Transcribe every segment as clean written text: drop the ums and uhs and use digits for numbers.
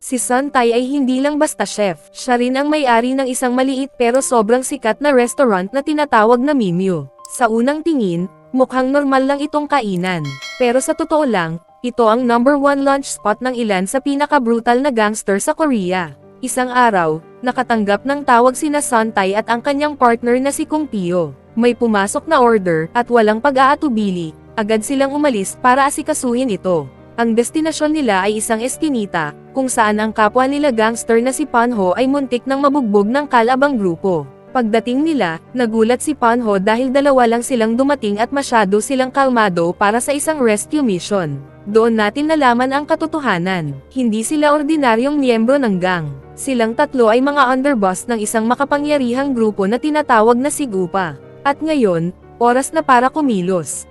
Si Suntay ay hindi lang basta chef, siya rin ang may-ari ng isang maliit pero sobrang sikat na restaurant na tinatawag na Mimyo. Sa unang tingin, mukhang normal lang itong kainan. Pero sa totoo lang, ito ang #1 lunch spot ng ilan sa pinaka-brutal na gangster sa Korea. Isang araw, nakatanggap ng tawag sina Suntay at ang kanyang partner na si Kung Pio. May pumasok na order at walang pag-aatubili, agad silang umalis para asikasuhin ito. Ang destinasyon nila ay isang eskinita, kung saan ang kapwa nila gangster na si Panho ay muntik ng mabugbog ng kalabang grupo. Pagdating nila, nagulat si Panho dahil dalawa lang silang dumating at masyado silang kalmado para sa isang rescue mission. Doon natin nalaman ang katotohanan. Hindi sila ordinaryong miyembro ng gang. Silang tatlo ay mga underboss ng isang makapangyarihang grupo na tinatawag na Sigupa. At ngayon, oras na para kumilos.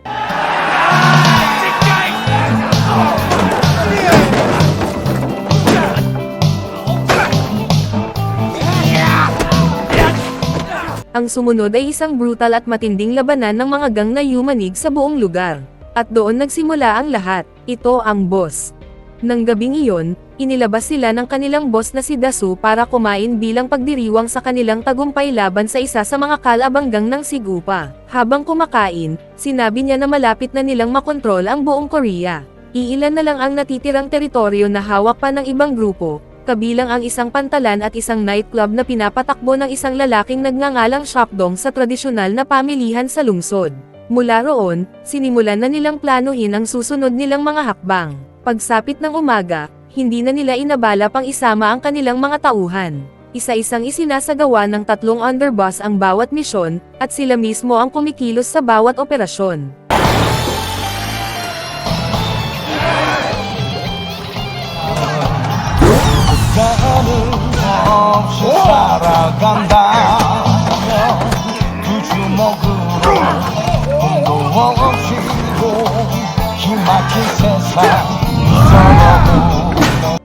Ang sumunod ay isang brutal at matinding labanan ng mga gang na yumanig sa buong lugar. At doon nagsimula ang lahat. Ito ang boss. Nang gabing iyon, inilabas sila ng kanilang boss na si Dasu para kumain bilang pagdiriwang sa kanilang tagumpay laban sa isa sa mga kalabang gang ng Sigupa. Habang kumakain, sinabi niya na malapit na nilang makontrol ang buong Korea. Iilan na lang ang natitirang teritoryo na hawak pa ng ibang grupo, kabilang ang isang pantalan at isang nightclub na pinapatakbo ng isang lalaking nagngangalang Shopdong sa tradisyonal na pamilihan sa lungsod. Mula roon, sinimulan na nilang planuhin ang susunod nilang mga hakbang. Pagsapit ng umaga, hindi na nila inabala pang isama ang kanilang mga tauhan. Isa-isang isinasagawa ng tatlong underboss ang bawat misyon, at sila mismo ang kumikilos sa bawat operasyon.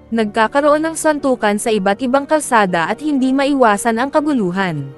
Nagkakaroon ng santukan sa iba't ibang kalsada at hindi maiwasan ang kaguluhan.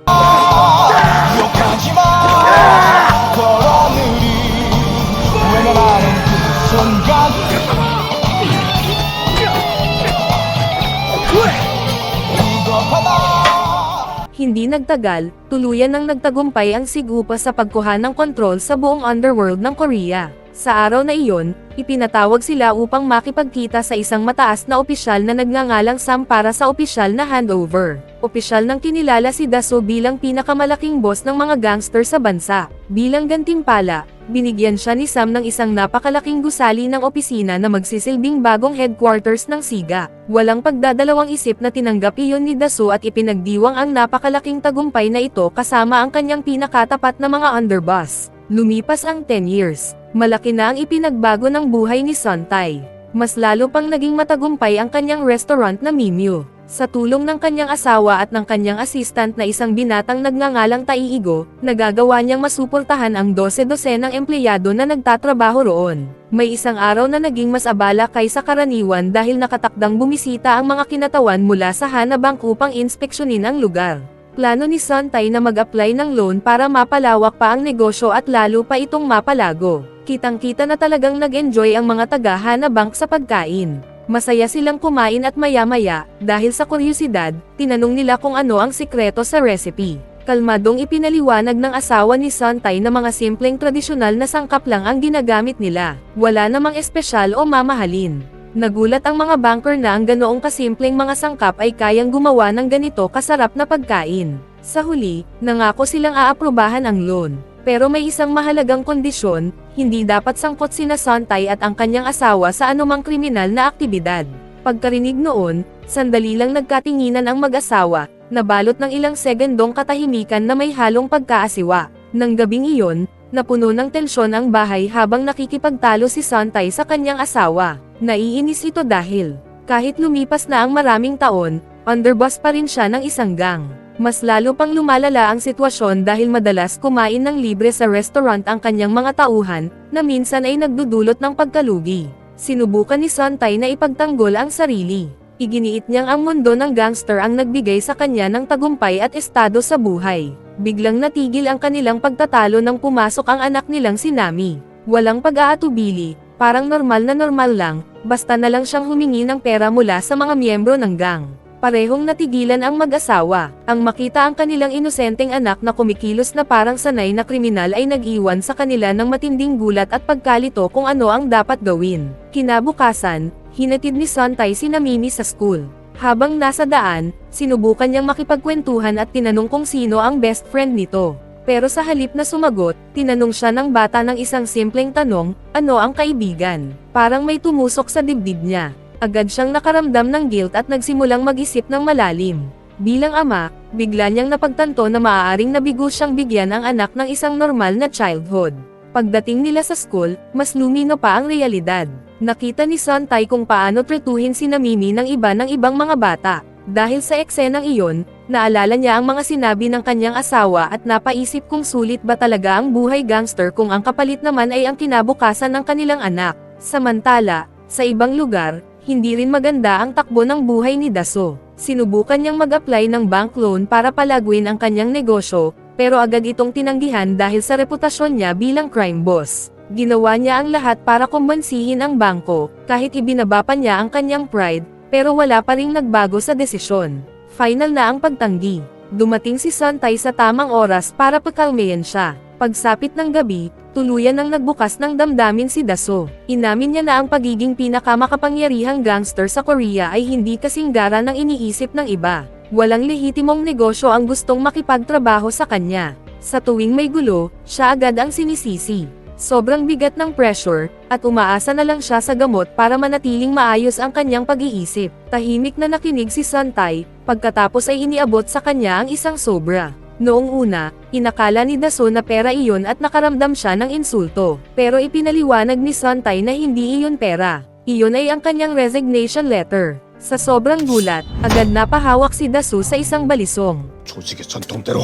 Hindi nagtagal, tuluyan nang nagtagumpay ang Sigupa sa pagkuha ng kontrol sa buong underworld ng Korea. Sa araw na iyon, ipinatawag sila upang makipagkita sa isang mataas na opisyal na nagngangalang Sam para sa opisyal na handover. Opisyal nang kinilala si Daso bilang pinakamalaking boss ng mga gangster sa bansa. Bilang gantimpala, binigyan siya ni Sam ng isang napakalaking gusali ng opisina na magsisilbing bagong headquarters ng Siga. Walang pagdadalawang isip na tinanggap iyon ni Daso at ipinagdiwang ang napakalaking tagumpay na ito kasama ang kanyang pinakatapat na mga underboss. Lumipas ang 10 years. Malaki na ang ipinagbago ng buhay ni Suntay. Mas lalo pang naging matagumpay ang kanyang restaurant na Mimyo. Sa tulong ng kanyang asawa at ng kanyang assistant na isang binatang nagngangalang Taiigo, nagagawa niyang masuportahan ang 12 ng empleyado na nagtatrabaho roon. May isang araw na naging mas abala kaysa karaniwan dahil nakatakdang bumisita ang mga kinatawan mula sa Hana Bank upang inspeksyonin ang lugar. Plano ni Suntay na mag-apply ng loan para mapalawak pa ang negosyo at lalo pa itong mapalago. Kitang-kita na talagang nag-enjoy ang mga taga-Hana Bank sa pagkain. Masaya silang kumain at maya-maya, dahil sa kuryosidad, tinanong nila kung ano ang sikreto sa recipe. Kalmadong ipinaliwanag ng asawa ni Suntay na mga simpleng tradisyonal na sangkap lang ang ginagamit nila. Wala namang espesyal o mamahalin. Nagulat ang mga banker na ang ganoong kasimpleng mga sangkap ay kayang gumawa ng ganito kasarap na pagkain. Sa huli, nangako silang aaprubahan ang loan. Pero may isang mahalagang kondisyon, hindi dapat sangkot sina Suntay at ang kanyang asawa sa anumang kriminal na aktibidad. Pagkarinig noon, sandali lang nagkatinginan ang mag-asawa, nabalot ng ilang segundong katahimikan na may halong pagkaasiwa. Nang gabing iyon, napuno ng tensyon ang bahay habang nakikipagtalo si Suntay sa kanyang asawa. Naiinis ito dahil, kahit lumipas na ang maraming taon, underboss pa rin siya ng isang gang. Mas lalo pang lumalala ang sitwasyon dahil madalas kumain ng libre sa restaurant ang kanyang mga tauhan, na minsan ay nagdudulot ng pagkalugi. Sinubukan ni Suntay na ipagtanggol ang sarili. Iginiit niyang ang mundo ng gangster ang nagbigay sa kanya ng tagumpay at estado sa buhay. Biglang natigil ang kanilang pagtatalo nang pumasok ang anak nilang si Nami. Walang pag-aatubili, Parang normal lang, basta na lang siyang humingi ng pera mula sa mga miyembro ng gang. Parehong natigilan ang mag-asawa. Ang makita ang kanilang inosenteng anak na kumikilos na parang sanay na kriminal ay nag-iwan sa kanila ng matinding gulat at pagkalito kung ano ang dapat gawin. Kinabukasan, hinatid ni Suntay si Mimi sa school. Habang nasa daan, sinubukan niyang makipagkwentuhan at tinanong kung sino ang best friend nito. Pero sa halip na sumagot, tinanong siya ng bata ng isang simpleng tanong, ano ang kaibigan? Parang may tumusok sa dibdib niya. Agad siyang nakaramdam ng guilt at nagsimulang mag-isip ng malalim. Bilang ama, bigla niyang napagtanto na maaaring nabigo siyang bigyan ang anak ng isang normal na childhood. Pagdating nila sa school, mas lumino pa ang realidad. Nakita ni Suntay kung paano tretuhin si Mimi ng ibang mga bata. Dahil sa eksenang iyon, naalala niya ang mga sinabi ng kanyang asawa at napaisip kung sulit ba talaga ang buhay gangster kung ang kapalit naman ay ang kinabukasan ng kanilang anak. Samantala, sa ibang lugar, hindi rin maganda ang takbo ng buhay ni Daso. Sinubukan niyang mag-apply ng bank loan para palaguin ang kanyang negosyo, pero agad itong tinanggihan dahil sa reputasyon niya bilang crime boss. Ginawa niya ang lahat para kumbansihin ang bangko, kahit ibinaba pa niya ang kanyang pride, pero wala pa ring nagbago sa desisyon. Final na ang pagtanggi. Dumating si Suntay sa tamang oras para pakalmayan siya. Pagsapit ng gabi, tuluyan nang nagbukas ng damdamin si Daso. Inamin niya na ang pagiging pinakamakapangyarihang gangster sa Korea ay hindi kasing gara ng iniisip ng iba. Walang lehitimong negosyo ang gustong makipagtrabaho sa kanya. Sa tuwing may gulo, siya agad ang sinisisi. Sobrang bigat ng pressure, at umaasa na lang siya sa gamot para manatiling maayos ang kanyang pag-iisip. Tahimik na nakinig si Suntay, pagkatapos ay iniabot sa kanya ang isang sobra. Noong una, inakala ni Daso na pera iyon at nakaramdam siya ng insulto. Pero ipinaliwanag ni Suntay na hindi iyon pera. Iyon ay ang kanyang resignation letter. Sa sobrang gulat, agad napahawak si Daso sa isang balisong. 조직의 전통대로.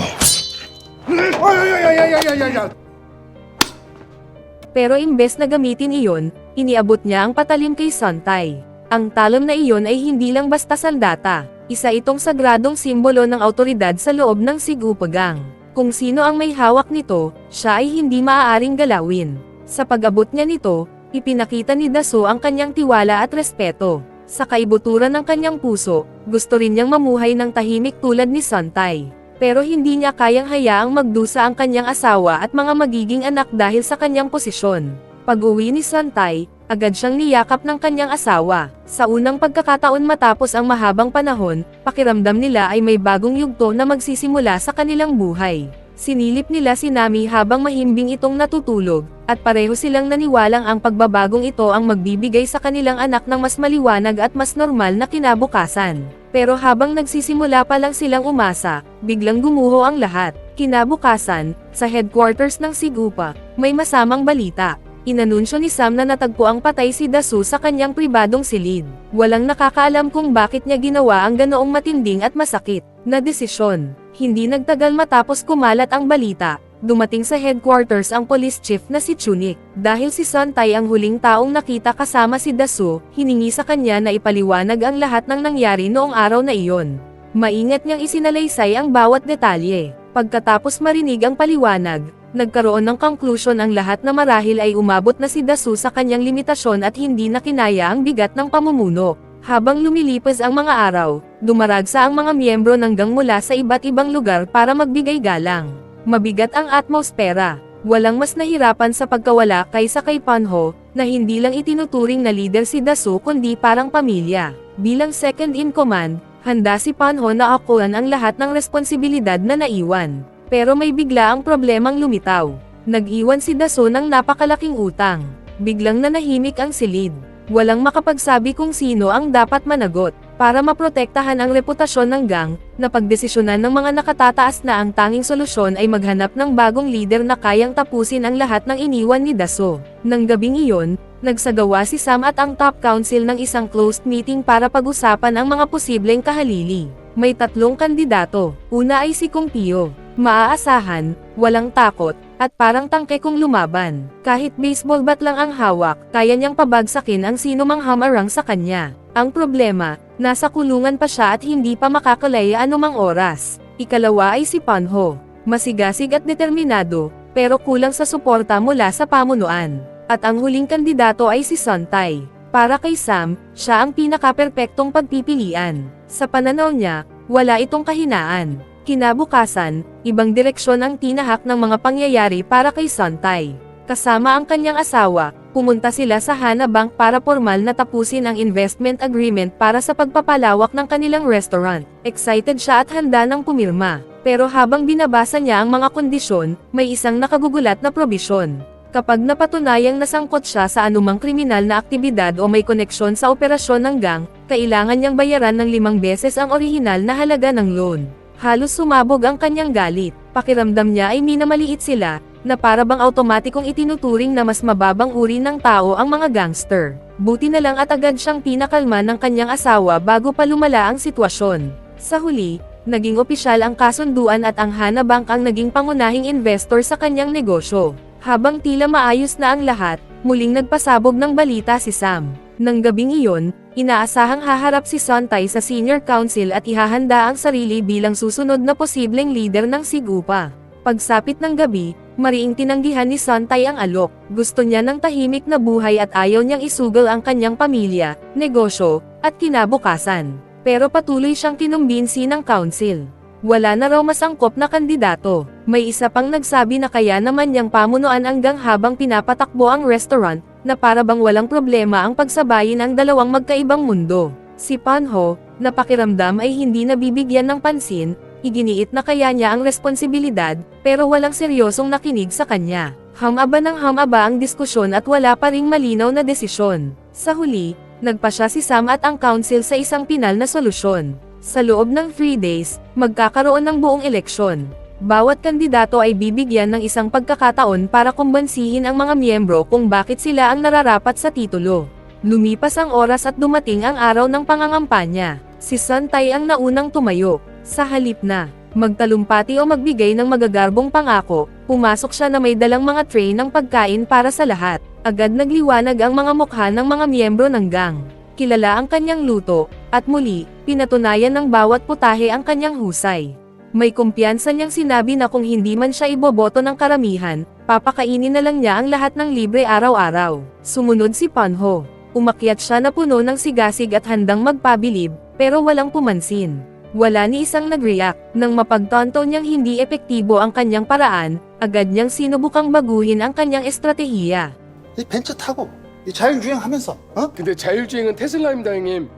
Pero imbes na gamitin iyon, iniabot niya ang patalim kay Suntay. Ang talon na iyon ay hindi lang basta sandata. Isa itong sagradong simbolo ng awtoridad sa loob ng Sigupagang. Kung sino ang may hawak nito, siya ay hindi maaaring galawin. Sa pag-abot niya nito, ipinakita ni Daso ang kanyang tiwala at respeto. Sa kaibuturan ng kanyang puso, gusto rin niyang mamuhay ng tahimik tulad ni Suntay. Pero hindi niya kayang hayaang magdusa ang kanyang asawa at mga magiging anak dahil sa kanyang posisyon. Pag-uwi ni Suntay, agad siyang niyakap ng kanyang asawa. Sa unang pagkakataon matapos ang mahabang panahon, pakiramdam nila ay may bagong yugto na magsisimula sa kanilang buhay. Sinilip nila si Nami habang mahimbing itong natutulog, at pareho silang naniwalang ang pagbabagong ito ang magbibigay sa kanilang anak ng mas maliwanag at mas normal na kinabukasan. Pero habang nagsisimula pa lang silang umasa, biglang gumuho ang lahat. Kinabukasan, sa headquarters ng Sigupa, may masamang balita. Inanunsyo ni Sam na natagpo ang patay si Dasu sa kanyang pribadong silid. Walang nakakaalam kung bakit niya ginawa ang ganoong matinding at masakit na desisyon. Hindi nagtagal matapos kumalat ang balita, dumating sa headquarters ang police chief na si Chunik. Dahil si Suntay ang huling taong nakita kasama si Dasu, hiningi sa kanya na ipaliwanag ang lahat ng nangyari noong araw na iyon. Maingat niyang isinalaysay ang bawat detalye. Pagkatapos marinig ang paliwanag, nagkaroon ng conclusion ang lahat na marahil ay umabot na si Dasu sa kanyang limitasyon at hindi na kinaya ang bigat ng pamumuno. Habang lumilipas ang mga araw, dumaragsa ang mga miyembro ng gang mula sa iba't ibang lugar para magbigay galang. Mabigat ang atmosfera. Walang mas nahirapan sa pagkawala kaysa kay Panho, na hindi lang itinuturing na leader si Dasu kundi parang pamilya. Bilang second in command, handa si Panho na akuan ang lahat ng responsibilidad na naiwan. Pero may bigla ang problemang lumitaw. Nag-iwan si Dasu ng napakalaking utang. Biglang nanahimik ang silid. Walang makapagsabi kung sino ang dapat managot. Para maprotektahan ang reputasyon ng gang, napagdesisyonan ng mga nakatataas na ang tanging solusyon ay maghanap ng bagong leader na kayang tapusin ang lahat ng iniwan ni Dasu. Nang gabing iyon, nagsagawa si Sam at ang top council ng isang closed meeting para pag-usapan ang mga posibleng kahalili. May 3 kandidato. Una ay si Kung Pio. Maaasahan, walang takot, at parang tangke kung lumaban. Kahit baseball bat lang ang hawak, kaya niyang pabagsakin ang sinumang hamarang sa kanya. Ang problema, nasa kulungan pa siya at hindi pa makakalaya anumang oras. Ikalawa ay si Panho. Masigasig at determinado, pero kulang sa suporta mula sa pamunuan. At ang huling kandidato ay si Suntay. Para kay Sam, siya ang pinaka-perpektong pagpipilian. Sa pananaw niya, wala itong kahinaan. Kinabukasan, ibang direksyon ang tinahak ng mga pangyayari para kay Suntay. Kasama ang kanyang asawa, pumunta sila sa Hana Bank para formal na tapusin ang investment agreement para sa pagpapalawak ng kanilang restaurant. Excited siya at handa nang pumirma. Pero habang binabasa niya ang mga kondisyon, may isang nakagugulat na probisyon. Kapag napatunayang nasangkot siya sa anumang kriminal na aktibidad o may koneksyon sa operasyon ng gang, kailangan niyang bayaran ng 5 beses ang orihinal na halaga ng loan. Halos sumabog ang kanyang galit. Pakiramdam niya ay minamaliit sila, na para bang automatikong itinuturing na mas mababang uri ng tao ang mga gangster. Buti na lang at agad siyang pinakalma ng kanyang asawa bago pa lumala ang sitwasyon. Sa huli, naging opisyal ang kasunduan at ang Hana Bank ang naging pangunahing investor sa kanyang negosyo. Habang tila maayos na ang lahat, muling nagpasabog ng balita si Sam. Nang gabing iyon, inaasahang haharap si Suntay sa senior council at ihahanda ang sarili bilang susunod na posibleng leader ng Sigupa. Pagsapit ng gabi, mariing tinanggihan ni Suntay ang alok. Gusto niya ng tahimik na buhay at ayaw niyang isugal ang kanyang pamilya, negosyo, at kinabukasan. Pero patuloy siyang kinumbinsi ng council. Wala na raw masangkop na kandidato. May isa pang nagsabi na kaya naman niyang pamunuan hanggang habang pinapatakbo ang restaurant, na para bang walang problema ang pagsabayin ang dalawang magkaibang mundo. Si Panho, na pakiramdam ay hindi nabibigyan ng pansin, iginiit na kaya niya ang responsibilidad, pero walang seryosong nakinig sa kanya. Hamaba ng hamaba ang diskusyon at wala pa ring malinaw na desisyon. Sa huli, nagpasya si Sam at ang council sa isang pinal na solusyon. Sa loob ng 3 days, magkakaroon ng buong eleksyon. Bawat kandidato ay bibigyan ng isang pagkakataon para kumbansihin ang mga miyembro kung bakit sila ang nararapat sa titulo. Lumipas ang oras at dumating ang araw ng pangangampanya. Si Suntay ang naunang tumayo. Sa halip na magtalumpati o magbigay ng magagarbong pangako, pumasok siya na may dalang mga tray ng pagkain para sa lahat. Agad nagliwanag ang mga mukha ng mga miyembro ng gang. Kilala ang kanyang luto, at muli, pinatunayan ng bawat putahe ang kanyang husay. May kumpiyansa niyang sinabi na kung hindi man siya iboboto ng karamihan, papakainin na lang niya ang lahat ng libre araw-araw. Sumunod si Panho. Umakyat siya na puno ng sigasig at handang magpabilib, pero walang pumansin. Wala ni isang nag-react. Nang mapagtanto niyang hindi epektibo ang kanyang paraan, agad niyang sinubukang baguhin ang kanyang estratehiya. 이 벤처 타고 이 자율주행하면서 근데 자율주행은 테슬라입니다, 형님.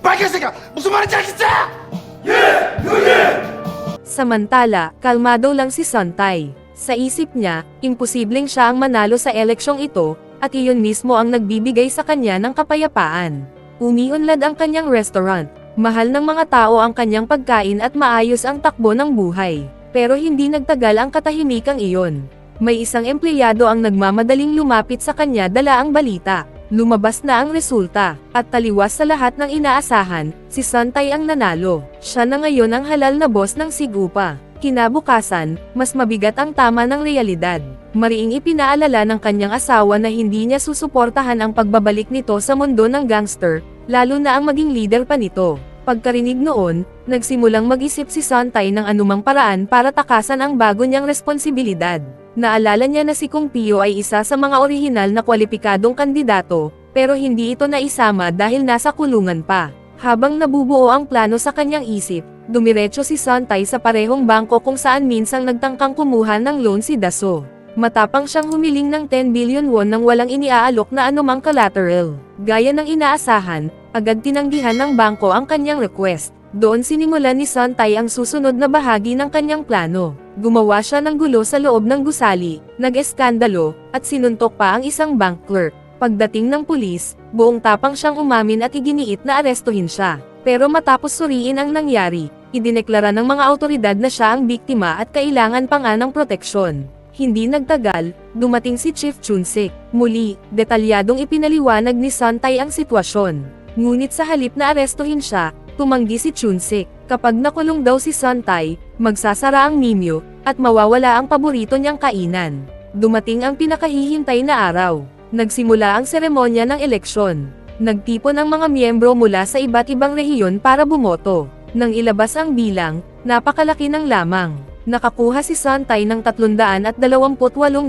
빨간색이야 무슨 말인지 알겠어? Samantala, kalmado lang si Suntay. Sa isip niya, imposibleng siya ang manalo sa eleksyong ito, at iyon mismo ang nagbibigay sa kanya ng kapayapaan. Umiunlad ang kanyang restaurant, mahal ng mga tao ang kanyang pagkain at maayos ang takbo ng buhay. Pero hindi nagtagal ang katahimikang iyon. May isang empleyado ang nagmamadaling lumapit sa kanya dala ang balita. Lumabas na ang resulta, at taliwas sa lahat ng inaasahan, si Suntay ang nanalo. Siya na ngayon ang halal na boss ng Sigupa. Kinabukasan, mas mabigat ang tama ng realidad. Mariing ipinaalala ng kanyang asawa na hindi niya susuportahan ang pagbabalik nito sa mundo ng gangster, lalo na ang maging leader pa nito. Pagkarinig noon, nagsimulang mag-isip si Suntay ng anumang paraan para takasan ang bago niyang responsibilidad. Naalala niya na si Kung Pio ay isa sa mga orihinal na kwalipikadong kandidato, pero hindi ito naisama dahil nasa kulungan pa. Habang nabubuo ang plano sa kanyang isip, dumiretso si Suntay sa parehong bangko kung saan minsang nagtangkang kumuha ng loan si Daso. Matapang siyang humiling ng 10 billion won nang walang iniaalok na anumang collateral. Gaya ng inaasahan, agad tinanggihan ng bangko ang kanyang request. Doon sinimulan ni Suntay ang susunod na bahagi ng kanyang plano. Gumawa siya ng gulo sa loob ng gusali, nag-eskandalo, at sinuntok pa ang isang bank clerk. Pagdating ng pulis, buong tapang siyang umamin at iginiit na arestuhin siya. Pero matapos suriin ang nangyari, idineklara ng mga awtoridad na siya ang biktima at kailangan pa nga ng proteksyon. Hindi nagtagal, dumating si Chief Chunsik. Muli, detalyadong ipinaliwanag ni Suntay ang sitwasyon. Ngunit sa halip na arestuhin siya, tumanggi si Chunsik. Kapag nakulong daw si Suntay, magsasara ang nimyo, at mawawala ang paborito niyang kainan. Dumating ang pinakahihintay na araw. Nagsimula ang seremonya ng eleksyon. Nagtipon ang mga miyembro mula sa iba't ibang rehiyon para bumoto. Nang ilabas ang bilang, napakalaki ng lamang. Nakakuha si Santay ng 328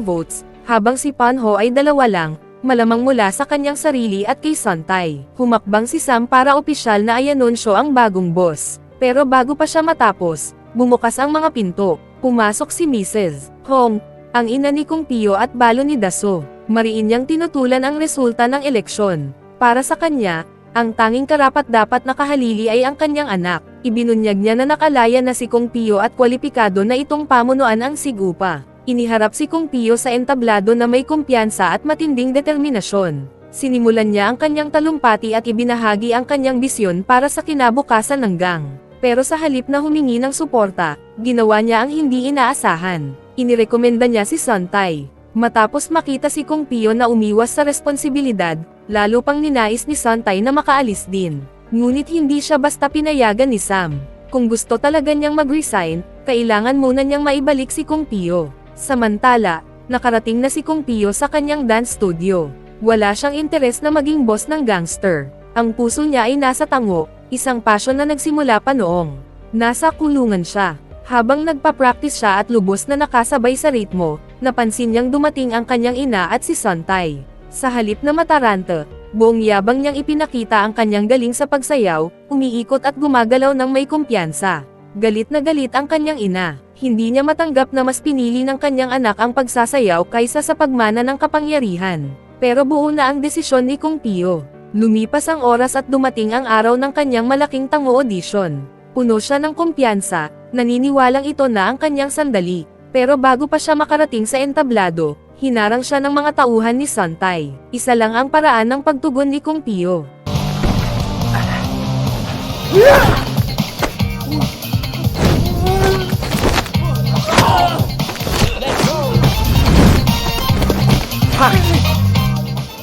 votes, habang si Panho ay 2 lang, malamang mula sa kanyang sarili at kay Santay. Humakbang si Sam para opisyal na i-anunsyo ang bagong boss. Pero bago pa siya matapos, bumukas ang mga pinto. Pumasok si Mrs. Hong, ang ina ni Kung Pio at balo ni Daso. Mariin niyang tinutulan ang resulta ng eleksyon. Para sa kanya, ang tanging karapat-dapat na kahalili ay ang kanyang anak. Ibinunyag niya na nakalaya na si Kung Pio at kwalipikado na itong pamunuan ang Sigupa. Iniharap si Kung Pio sa entablado na may kumpiyansa at matinding determinasyon. Sinimulan niya ang kanyang talumpati at ibinahagi ang kanyang bisyon para sa kinabukasan ng gang. Pero sa halip na humingi ng suporta, ginawa niya ang hindi inaasahan. Inirekomenda niya si Santay. Matapos makita si Kung Pio na umiwas sa responsibilidad, lalo pang ninais ni Santay na makaalis din. Ngunit hindi siya basta pinayagan ni Sam. Kung gusto talaga niyang mag-resign, kailangan muna niyang maibalik si Kung Pio. Samantala, nakarating na si Kung Pio sa kanyang dance studio. Wala siyang interes na maging boss ng gangster. Ang puso niya ay nasa tango, isang passion na nagsimula pa noong nasa kulungan siya. Habang nagpa-practice siya at lubos na nakasabay sa ritmo, napansin niyang dumating ang kanyang ina at si Santay. Sa halip na mataranta, buong yabang niyang ipinakita ang kanyang galing sa pagsayaw, umiikot at gumagalaw ng may kumpiyansa. Galit na galit ang kanyang ina. Hindi niya matanggap na mas pinili ng kanyang anak ang pagsasayaw kaysa sa pagmana ng kapangyarihan. Pero buo na ang desisyon ni Kung Pio. Lumipas ang oras at dumating ang araw ng kanyang malaking tango audition. Puno siya ng kumpiyansa, naniniwalang ito na ang kanyang sandali. Pero bago pa siya makarating sa entablado, hinarang siya ng mga tauhan ni Santay. Isa lang ang paraan ng pagtugon ni Kung Pio.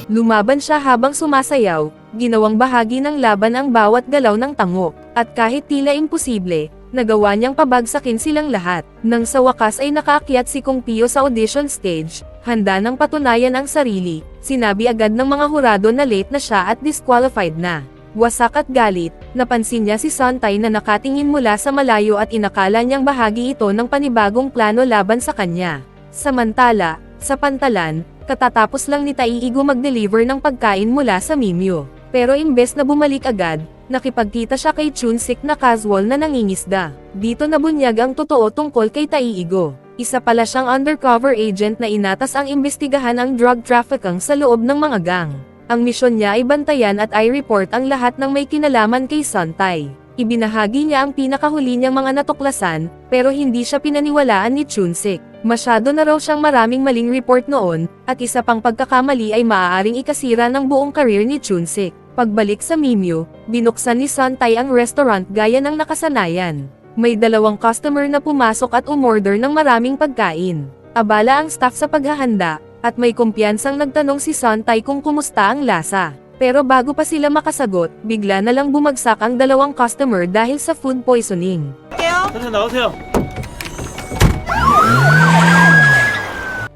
Lumaban siya habang sumasayaw, ginawang bahagi ng laban ang bawat galaw ng tango, at kahit tila imposible, nagawa niyang pabagsakin silang lahat. Nang sa wakas ay nakaakyat si Kung Pio sa audition stage, handa nang patunayan ang sarili, sinabi agad ng mga hurado na late na siya at disqualified na. Wasak at galit, napansin niya si Santay na nakatingin mula sa malayo at inakala niyang bahagi ito ng panibagong plano laban sa kanya. Samantala, sa pantalan, katatapos lang ni Taiigo mag-deliver ng pagkain mula sa Mimyo. Pero imbes na bumalik agad, nakipagkita siya kay Chunsik na casual na nangingisda. Dito nabunyag ang totoo tungkol kay Taiigo. Isa pala siyang undercover agent na inatas ang imbestigahan ang drug trafficking sa loob ng mga gang. Ang misyon niya ay bantayan at i-report ang lahat ng may kinalaman kay Santay. Ibinahagi niya ang pinakahuli niyang mga natuklasan, pero hindi siya pinaniwalaan ni Chunsik. Masyado na raw siyang maraming maling report noon, at isa pang pagkakamali ay maaaring ikasira ng buong career ni Chunsik. Pagbalik sa Mimyo, binuksan ni Santay ang restaurant gaya ng nakasanayan. May 2 customer na pumasok at umorder ng maraming pagkain. Abala ang staff sa paghahanda, at may kumpiyansang nagtanong si Santay kung kumusta ang lasa. Pero bago pa sila makasagot, bigla na lang bumagsak ang 2 customer dahil sa food poisoning. 선생님 나오세요.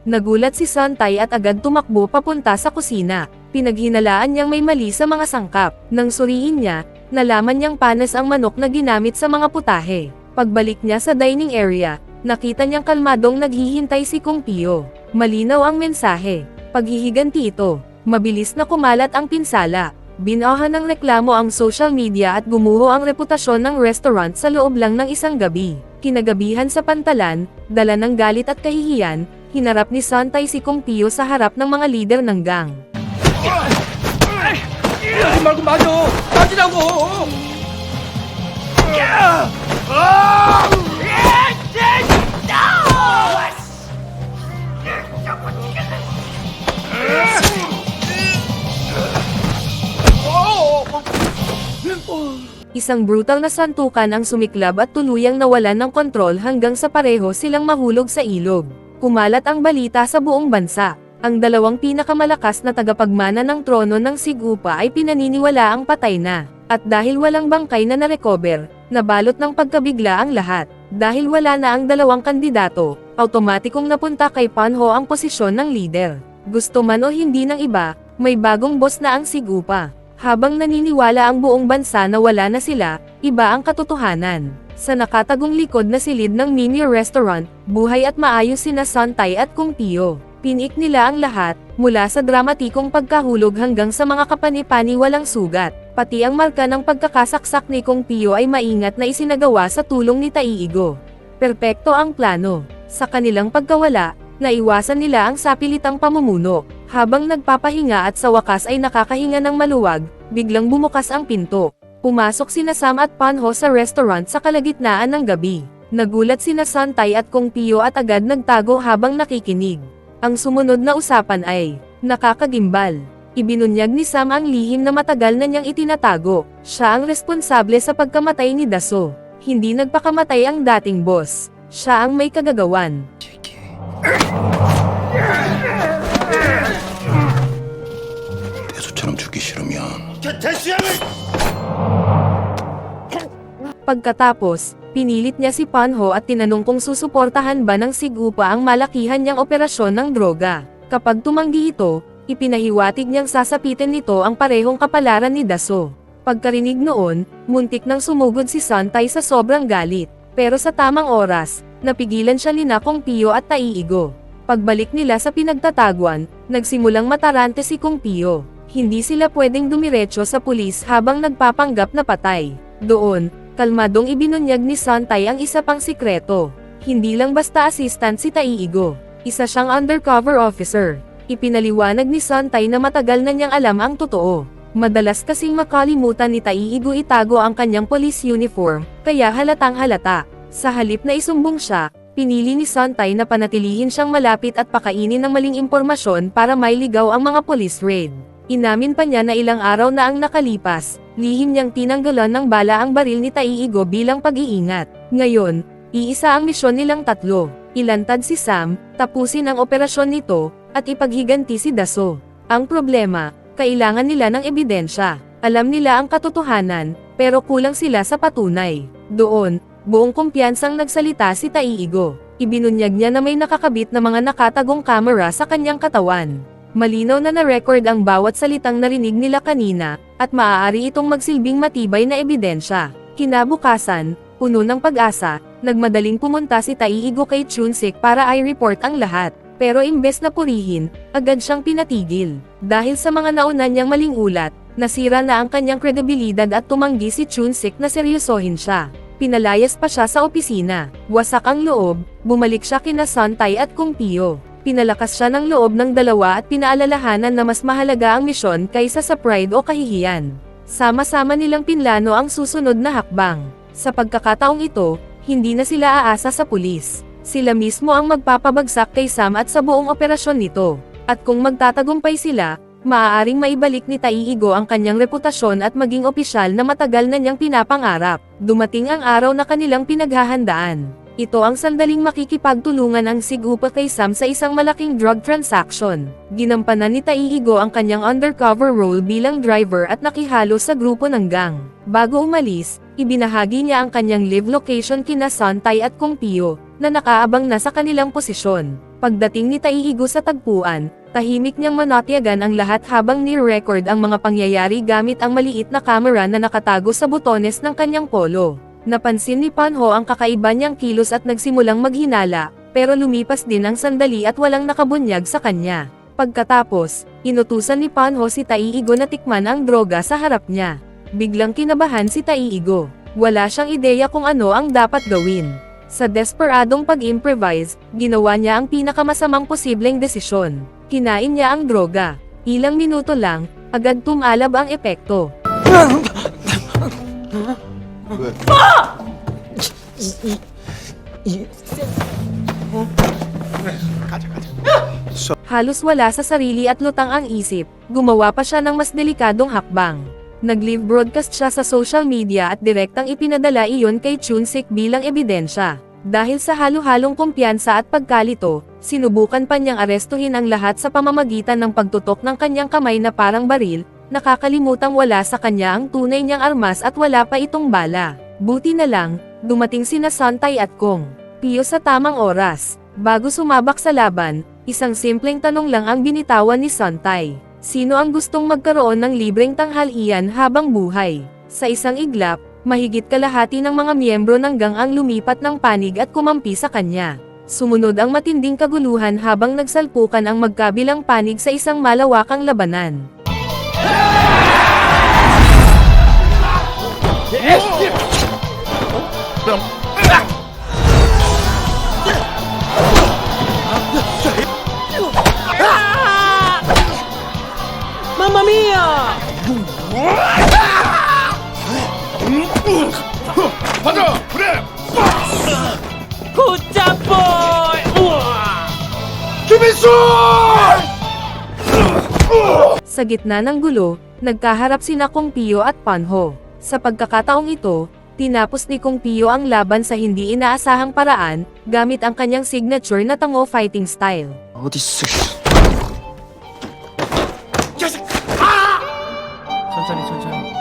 Nagulat si Santay at agad tumakbo papunta sa kusina. Pinaghinalaan niyang may mali sa mga sangkap. Nang suriin niya, nalaman niyang panas ang manok na ginamit sa mga putahe. Pagbalik niya sa dining area, nakita niyang kalmadong naghihintay si Kung Pio. Malinaw ang mensahe. Paghihiganti ito. Mabilis na kumalat ang pinsala. Binahan ng reklamo ang social media at gumuho ang reputasyon ng restaurant sa loob lang ng isang gabi. Kinagabihan sa pantalan, dala ng galit at kahihiyan, hinarap ni Santay si Kung Pio sa harap ng mga lider ng gang. 하지 말고 맞아! 맞으라고! Isang brutal na santukan ang sumiklab at tuluyang nawalan ng kontrol hanggang sa pareho silang mahulog sa ilog. Kumalat ang balita sa buong bansa. Ang 2 pinakamalakas na tagapagmana ng trono ng Sigupa ay pinaniniwala ang patay na. At dahil walang bangkay na narecover, nabalot ng pagkabigla ang lahat. Dahil wala na ang 2 kandidato, automatikong napunta kay Panho ang posisyon ng leader. Gusto man o hindi ng iba, may bagong boss na ang Sigupa. Habang naniniwala ang buong bansa na wala na sila, iba ang katotohanan. Sa nakatagong likod na silid ng mini restaurant, buhay at maayos sina Santay at Kung Pio. Pinik nila ang lahat, mula sa dramatikong pagkahulog hanggang sa mga kapanipani walang sugat. Pati ang marka ng pagkakasaksak ni Kung Pio ay maingat na isinagawa sa tulong ni Taiigo. Perpekto ang plano. Sa kanilang pagkawala, naiwasan nila ang sapilitang pamumuno. Habang nagpapahinga at sa wakas ay nakakahinga ng maluwag, biglang bumukas ang pinto. Pumasok sina Sam at Panho sa restaurant sa kalagitnaan ng gabi. Nagulat sina Santay at Kung Pio at agad nagtago habang nakikinig. Ang sumunod na usapan ay, nakakagimbal. Ibinunyag ni Sam ang lihim na matagal na niyang itinatago. Siya ang responsable sa pagkamatay ni Daso. Hindi nagpakamatay ang dating boss. Siya ang may kagagawan. 대수처럼 죽기 싫으면 Pagkatapos, pinilit niya si Panho at tinanong kung susuportahan ba ng Sigupa ang malakihan niyang operasyon ng droga. Kapag tumanggi ito, ipinahiwatig niyang sasapitin nito ang parehong kapalaran ni Daso. Pagkarinig noon, muntik nang sumugod si Santay sa sobrang galit. Pero sa tamang oras, napigilan siya ni Kung Pio at Taiigo. Pagbalik nila sa pinagtataguan, nagsimulang matarante si Kung Pio. Hindi sila pwedeng dumiretso sa pulis habang nagpapanggap na patay. Doon, kalmadong ibinunyag ni Santay ang isa pang sikreto. Hindi lang basta assistant si Taiigo. Isa siyang undercover officer. Ipinaliwanag ni Santay na matagal na niyang alam ang totoo. Madalas kasing makalimutan ni Taiigo itago ang kanyang police uniform, kaya halatang halata. Sa halip na isumbong siya, pinili ni Santay na panatilihin siyang malapit at pakainin ng maling impormasyon para mailigaw ang mga police raid. Inamin pa niya na ilang araw na ang nakalipas, lihim niyang tinanggalan ng bala ang baril ni Taiigo bilang pag-iingat. Ngayon, iisa ang misyon nilang tatlo. Ilantad si Sam, tapusin ang operasyon nito, at ipaghiganti si Daso. Ang problema, kailangan nila ng ebidensya. Alam nila ang katotohanan, pero kulang sila sa patunay. Doon, buong kumpiyansang nagsalita si Taiigo. Ibinunyag niya na may nakakabit na mga nakatagong kamera sa kanyang katawan. Malinaw na na-record ang bawat salitang narinig nila kanina, at maaari itong magsilbing matibay na ebidensya. Kinabukasan, puno ng pag-asa, nagmadaling pumunta si Taiigo kay Chunsik para i-report ang lahat. Pero imbes na purihin, agad siyang pinatigil. Dahil sa mga nauna niyang maling ulat, nasira na ang kanyang kredibilidad at tumanggi si Chunsik na seryosohin siya. Pinalayas pa siya sa opisina. Wasak ang loob, bumalik siya kina Santay at Kung Pio. Pinalakas siya ng loob ng dalawa at pinaalalahanan na mas mahalaga ang misyon kaysa sa pride o kahihiyan. Sama-sama nilang pinlano ang susunod na hakbang. Sa pagkakataong ito, hindi na sila aasa sa pulis. Sila mismo ang magpapabagsak kay Sam at sa buong operasyon nito. At kung magtatagumpay sila, maaaring maibalik ni Taiigo ang kanyang reputasyon at maging opisyal na matagal na niyang pinapangarap. Dumating ang araw na kanilang pinaghahandaan. Ito ang sandaling makikipagtulungan ang Sigupa kay Sam sa isang malaking drug transaction. Ginampanan ni Taiigo ang kanyang undercover role bilang driver at nakihalo sa grupo ng gang. Bago umalis, ibinahagi niya ang kanyang live location kina Santay at Kung Pio, na nakaabang na sa kanilang posisyon. Pagdating ni Taiigo sa tagpuan, tahimik niyang manatyagan ang lahat habang ni-record ang mga pangyayari gamit ang maliit na kamera na nakatago sa butones ng kanyang polo. Napansin ni Panho ang kakaiba niyang kilos at nagsimulang maghinala, pero lumipas din ang sandali at walang nakabunyag sa kanya. Pagkatapos, inutusan ni Panho si Taiigo na tikman ang droga sa harap niya. Biglang kinabahan si Taiigo. Wala siyang ideya kung ano ang dapat gawin. Sa desperadong pag-improvise, ginawa niya ang pinakamasamang posibleng desisyon. Kinain niya ang droga. Ilang minuto lang, agad tumalab ang epekto. Halos wala sa sarili at lutang ang isip, gumawa pa siya ng mas delikadong hakbang. Nag-live broadcast siya sa social media at direktang ipinadala iyon kay Chunsik bilang ebidensya. Dahil sa halo-halong kumpiyansa at pagkalito, sinubukan pa niyang arestuhin ang lahat sa pamamagitan ng pagtutok ng kanyang kamay na parang baril, nakakalimutang wala sa kanya ang tunay niyang armas at wala pa itong bala. Buti na lang, dumating sina Santay at Kung Pio sa tamang oras. Bago sumabak sa laban, isang simpleng tanong lang ang binitawan ni Santay. Sino ang gustong magkaroon ng libreng tanghalian habang buhay? Sa isang iglap, Mahigit kalahati ng mga miyembro ng gang ang lumipat ng panig at kumampi sa kanya. Sumunod ang matinding kaguluhan habang nagsalpukan ang magkabilang panig sa isang malawakang labanan. Mamma mia! 맞아! 그래! 굿잡 보이! 우와! 김인수! Sa gitna ng gulo, nagkaharap sina Kong Pio at Panho. Sa pagkakataong ito, tinapos ni Kong Pio ang laban sa hindi inaasahang paraan, gamit ang kanyang signature na tango fighting style. 어디 있어? 천천히 천천히.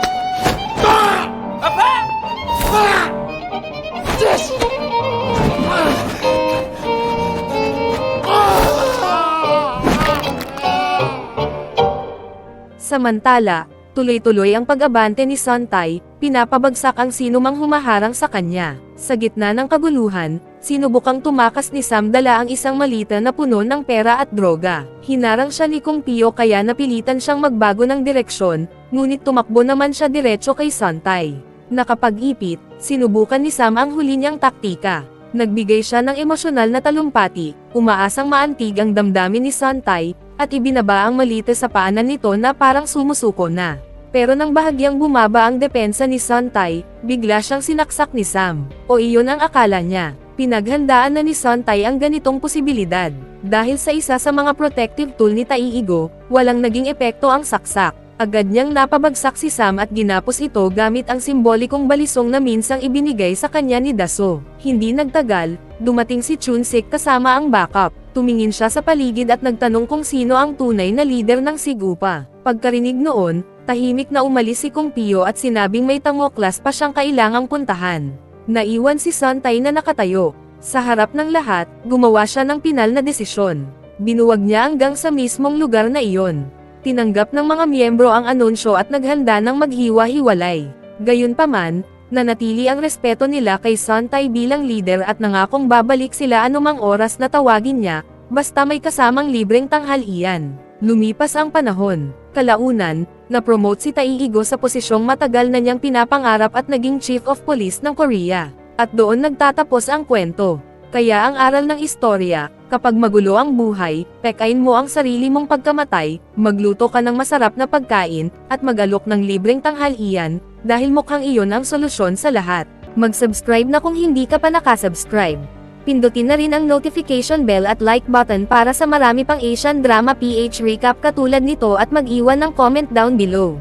Samantala, tuloy-tuloy ang pag-abante ni Sontai, pinapabagsak ang sinumang humaharang sa kanya. Sa gitna ng kaguluhan, sinubukang tumakas ni Sam dala ang isang malita na puno ng pera at droga. Hinarang siya ni Kong Pio kaya napilitan siyang magbago ng direksyon, ngunit tumakbo naman siya diretso kay Sontai. Nakapag-ipit, sinubukan ni Sam ang huli niyang taktika. Nagbigay siya ng emosyonal na talumpati, umaasang maantig ang damdamin ni Sontai, at ibinaba ang malita sa paanan nito na parang sumusuko na. Pero nang bahagyang bumaba ang depensa ni Sontai, bigla siyang sinaksak ni Sam. O iyon ang akala niya. Pinaghandaan na ni Sontai ang ganitong posibilidad. Dahil sa isa sa mga protective tool ni Taiigo, walang naging epekto ang saksak. Agad niyang napabagsak si Sam at ginapos ito gamit ang simbolikong balisong na minsang ibinigay sa kanya ni Daso. Hindi nagtagal, dumating si Chunsik kasama ang backup. Tumingin siya sa paligid at nagtanong kung sino ang tunay na leader ng Sigupa. Pagkarinig noon, tahimik na umalis si Kong Pio at sinabing may tangoklas pa siyang kailangang puntahan. Naiwan si Sontai na nakatayo. Sa harap ng lahat, gumawa siya ng pinal na desisyon. Binuwag niya hanggang sa mismong lugar na iyon. Tinanggap ng mga miyembro ang anunsyo at naghanda ng maghiwa-hiwalay. Gayunpaman, nanatili ang respeto nila kay Sontai bilang leader at nangakong babalik sila anumang oras na tawagin niya, basta may kasamang libreng tanghalian. Lumipas ang panahon. Kalaunan, na-promote si Taiigo sa posisyong matagal na niyang pinapangarap at naging Chief of Police ng Korea. At doon nagtatapos ang kwento. Kaya ang aral ng istorya, kapag magulo ang buhay, pekain mo ang sarili mong pagkamatay, magluto ka ng masarap na pagkain, at mag-alok ng libreng tanghalian, dahil mukhang iyon ang solusyon sa lahat. Mag-subscribe na kung hindi ka pa nakasubscribe. Pindutin na rin ang notification bell at like button para sa marami pang Asian Drama PH recap katulad nito at mag-iwan ng comment down below.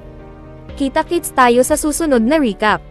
Kita-kits tayo sa susunod na recap.